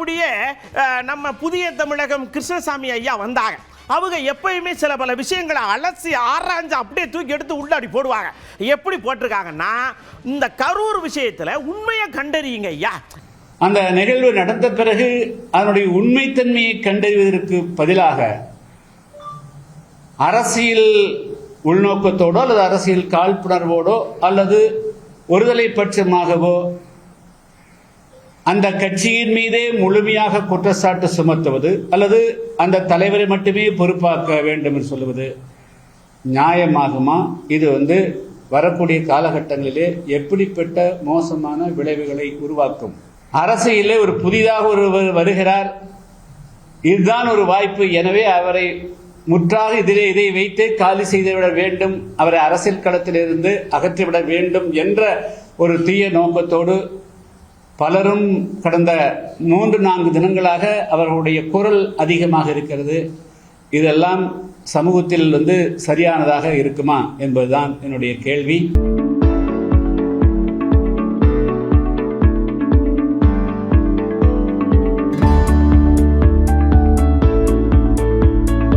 அப்படியே நம்ம புதிய தமிழகம் கிருஷ்ணசாமி ஐயா வந்தாங்க. அவங்க எப்பயுமே சில பல விஷயங்களை அலசி ஆராய்ஞ்சு அப்படியே தூக்கி எடுத்து உள்ளாடி போடுவாங்க. எப்படி போட்டிருக்காங்கன்னா, இந்த கரூர் விஷயத்துல உண்மையை கண்டறியுங்க ஐயா. அந்த நிகழ்வு நடந்த பிறகு அதனுடைய உண்மைத்தன்மையை கண்டறிவதற்கு பதிலாக அரசியல் உள்நோக்கத்தோடோ அல்லது அரசியல் காழ்ப்புணர்வோடோ அல்லது ஒருதலை பட்சமாகவோ அந்த கட்சியின் மீதே முழுமையாக குற்றச்சாட்டு சுமத்துவது அல்லது அந்த தலைவரை மட்டுமே பொறுப்பாக்க வேண்டும் என்று சொல்லுவது நியாயமாகுமா? இது வரக்கூடிய காலகட்டங்களிலே எப்படிப்பட்ட மோசமான விளைவுகளை உருவாக்கும்? அரசியலே ஒரு புதிதாக ஒருவர் வருகிறார், இதுதான் ஒரு வாய்ப்பு, எனவே அவரை முற்றாக இதை வைத்து காலி செய்துவிட வேண்டும், அவரை அரசியல் களத்திலிருந்து அகற்றிவிட வேண்டும் என்ற ஒரு தீய நோக்கத்தோடு பலரும் கடந்த 3-4 தினங்களாக அவர்களுடைய குரல் அதிகமாக இருக்கிறது. இதெல்லாம் சமூகத்தில் சரியானதாக இருக்குமா என்பதுதான் என்னுடைய கேள்வி.